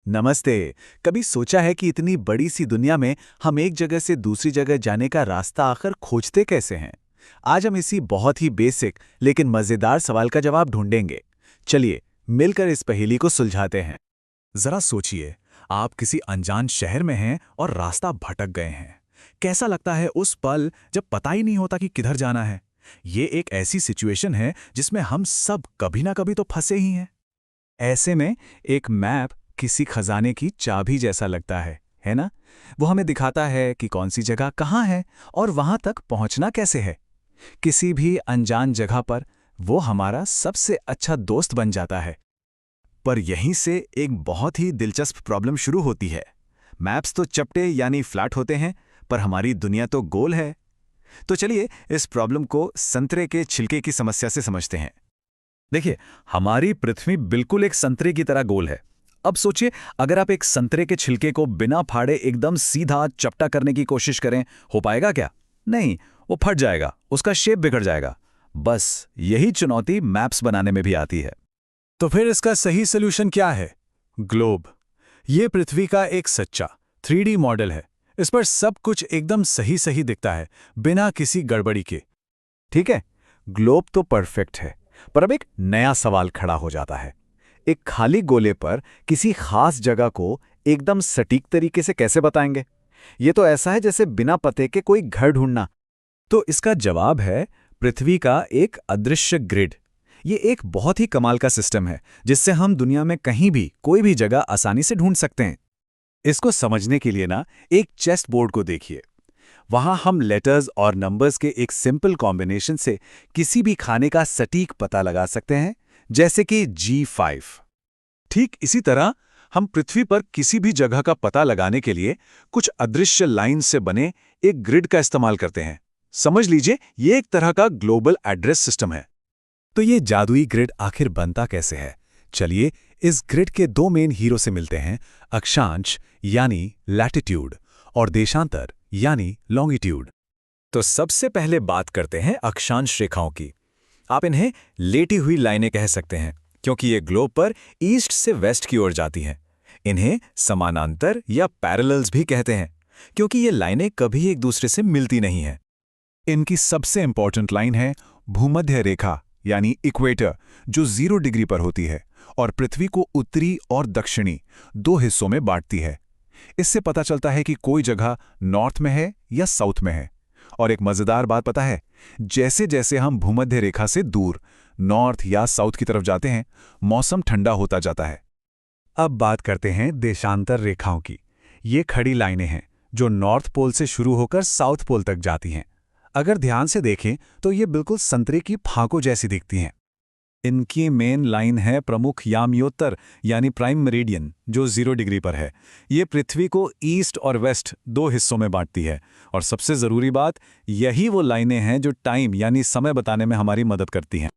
नमस्ते। कभी सोचा है कि इतनी बड़ी सी दुनिया में हम एक जगह से दूसरी जगह जाने का रास्ता आखिर खोजते कैसे हैं? आज हम इसी बहुत ही बेसिक लेकिन मजेदार सवाल का जवाब ढूंढेंगे। चलिए मिलकर इस पहेली को सुलझाते हैं। जरा सोचिए, आप किसी अनजान शहर में हैं और रास्ता भटक गए हैं। कैसा लगता है उस पल जब पता ही नहीं होता कि किधर जाना है। ये एक ऐसी सिचुएशन है जिसमें हम सब कभी ना कभी तो फंसे ही हैं। ऐसे में एक मैप किसी खजाने की चाबी जैसा लगता है ना? वो हमें दिखाता है कि कौन सी जगह कहाँ है और वहां तक पहुंचना कैसे है। किसी भी अनजान जगह पर वो हमारा सबसे अच्छा दोस्त बन जाता है। पर यहीं से एक बहुत ही दिलचस्प प्रॉब्लम शुरू होती है। मैप्स तो चपटे यानी फ्लैट होते हैं, पर हमारी दुनिया तो गोल है। तो चलिए इस प्रॉब्लम को संतरे के छिलके की समस्या से समझते हैं। देखिए, हमारी पृथ्वी बिल्कुल एक संतरे की तरह गोल है। अब सोचिए, अगर आप एक संतरे के छिलके को बिना फाड़े एकदम सीधा चपटा करने की कोशिश करें, हो पाएगा क्या? नहीं, वो फट जाएगा, उसका शेप बिगड़ जाएगा। बस यही चुनौती मैप्स बनाने में भी आती है। तो फिर इसका सही सोल्यूशन क्या है? ग्लोब। ये पृथ्वी का एक सच्चा 3D मॉडल है। इस पर सब कुछ एकदम सही सही दिखता है, बिना किसी गड़बड़ी के। ठीक है, ग्लोब तो परफेक्ट है, पर अब एक नया सवाल खड़ा हो जाता है। एक खाली गोले पर किसी खास जगह को एकदम सटीक तरीके से कैसे बताएंगे? ये तो ऐसा है जैसे बिना पते के कोई घर ढूंढना। तो इसका जवाब है पृथ्वी का एक अदृश्य ग्रिड। ये एक बहुत ही कमाल का सिस्टम है जिससे हम दुनिया में कहीं भी कोई भी जगह आसानी से ढूंढ सकते हैं। इसको समझने के लिए ना एक चेस बोर्ड को देखिए। वहां हम लेटर्स और नंबर्स के एक सिंपल कॉम्बिनेशन से किसी भी खाने का सटीक पता लगा सकते हैं, जैसे कि G5। ठीक इसी तरह हम पृथ्वी पर किसी भी जगह का पता लगाने के लिए कुछ अदृश्य लाइन से बने एक ग्रिड का इस्तेमाल करते हैं। समझ लीजिए, ये एक तरह का ग्लोबल एड्रेस सिस्टम है। तो ये जादुई ग्रिड आखिर बनता कैसे है? चलिए इस ग्रिड के दो मेन हीरो से मिलते हैं, अक्षांश यानी लैटिट्यूड और देशांतर यानी लॉन्गिट्यूड। तो सबसे पहले बात करते हैं अक्षांश रेखाओं की। आप इन्हें लेटी हुई लाइनें कह सकते हैं, क्योंकि ये ग्लोब पर ईस्ट से वेस्ट की ओर जाती हैं। इन्हें समानांतर या पैरेलल्स भी कहते हैं, क्योंकि ये लाइनें कभी एक दूसरे से मिलती नहीं हैं। इनकी सबसे इंपॉर्टेंट लाइन है भूमध्य रेखा यानी इक्वेटर, जो 0 डिग्री पर होती है और पृथ्वी को उत्तरी और दक्षिणी दो हिस्सों में बांटती है। इससे पता चलता है कि कोई जगह नॉर्थ में है या साउथ में है। और एक मजेदार बात पता है, जैसे जैसे हम भूमध्य रेखा से दूर नॉर्थ या साउथ की तरफ जाते हैं, मौसम ठंडा होता जाता है। अब बात करते हैं देशांतर रेखाओं की। ये खड़ी लाइनें हैं जो नॉर्थ पोल से शुरू होकर साउथ पोल तक जाती हैं। अगर ध्यान से देखें तो ये बिल्कुल संतरे की फांकों जैसी दिखती हैं। इनकी मेन लाइन है प्रमुख याम्योत्तर यानी प्राइम मेरिडियन, जो 0 डिग्री पर है। ये पृथ्वी को ईस्ट और वेस्ट दो हिस्सों में बांटती है। और सबसे ज़रूरी बात, यही वो लाइनें हैं जो टाइम यानी समय बताने में हमारी मदद करती हैं।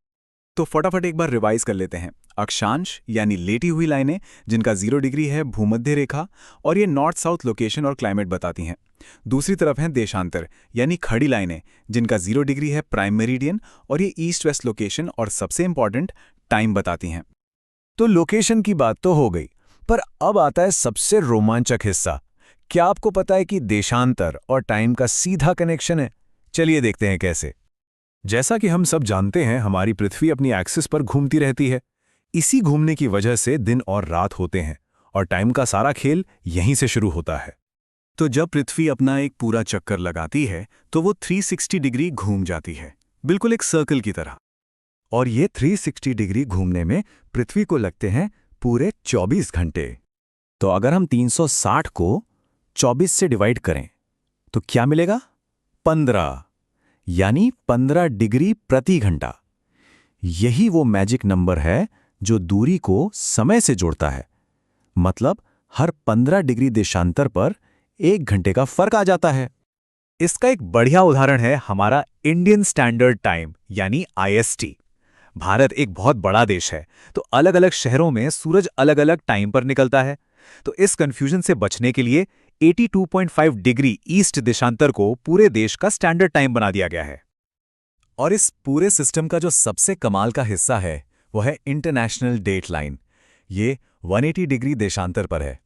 तो फटाफट एक बार रिवाइज कर लेते हैं। अक्षांश यानी लेटी हुई लाइनें जिनका 0 डिग्री है भूमध्य रेखा, और ये नॉर्थ साउथ लोकेशन और क्लाइमेट बताती हैं। दूसरी तरफ हैं देशांतर यानी खड़ी लाइनें जिनका 0 डिग्री है प्राइम मेरिडियन, और ये ईस्ट वेस्ट लोकेशन और सबसे इंपॉर्टेंट टाइम बताती हैं। तो लोकेशन की बात तो हो गई, पर अब आता है सबसे रोमांचक हिस्सा। क्या आपको पता है कि देशांतर और टाइम का सीधा कनेक्शन है? चलिए देखते हैं कैसे। जैसा कि हम सब जानते हैं, हमारी पृथ्वी अपनी एक्सिस पर घूमती रहती है। इसी घूमने की वजह से दिन और रात होते हैं और टाइम का सारा खेल यहीं से शुरू होता है। तो जब पृथ्वी अपना एक पूरा चक्कर लगाती है तो वो 360 डिग्री घूम जाती है, बिल्कुल एक सर्कल की तरह। और ये 360 डिग्री घूमने में पृथ्वी को लगते हैं पूरे 24 घंटे। तो अगर हम 360 को 24 से डिवाइड करें तो क्या मिलेगा? 15, यानी 15 डिग्री प्रति घंटा। यही वो मैजिक नंबर है जो दूरी को समय से जोड़ता है। मतलब हर 15 डिग्री देशांतर पर 1 घंटे का फर्क आ जाता है। इसका एक बढ़िया उदाहरण है हमारा इंडियन स्टैंडर्ड टाइम यानी IST। भारत एक बहुत बड़ा देश है, तो अलग अलग शहरों में सूरज अलग अलग टाइम पर निकलता है। तो इस कंफ्यूजन से बचने के लिए 82.5 डिग्री ईस्ट देशांतर को पूरे देश का स्टैंडर्ड टाइम बना दिया गया है। और इस पूरे सिस्टम का जो सबसे कमाल का हिस्सा है वो है इंटरनेशनल डेट लाइन। ये 180 डिग्री देशांतर पर है।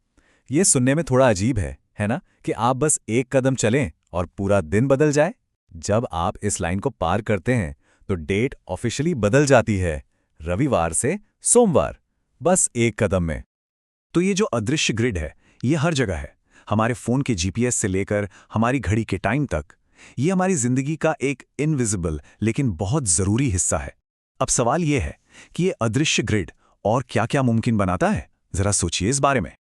ये सुनने में थोड़ा अजीब है ना, कि आप बस एक कदम चलें और पूरा दिन बदल जाए। जब आप इस लाइन को पार करते हैं तो डेट ऑफिशियली बदल जाती है, रविवार से सोमवार, बस एक कदम में। तो ये जो अदृश्य ग्रिड है, ये हर जगह है, हमारे फोन के जीपीएस से लेकर हमारी घड़ी के टाइम तक। ये हमारी जिंदगी का एक इनविजिबल लेकिन बहुत जरूरी हिस्सा है। अब सवाल ये है कि ये अदृश्य ग्रिड और क्या क्या मुमकिन बनाता है। जरा सोचिए इस बारे में।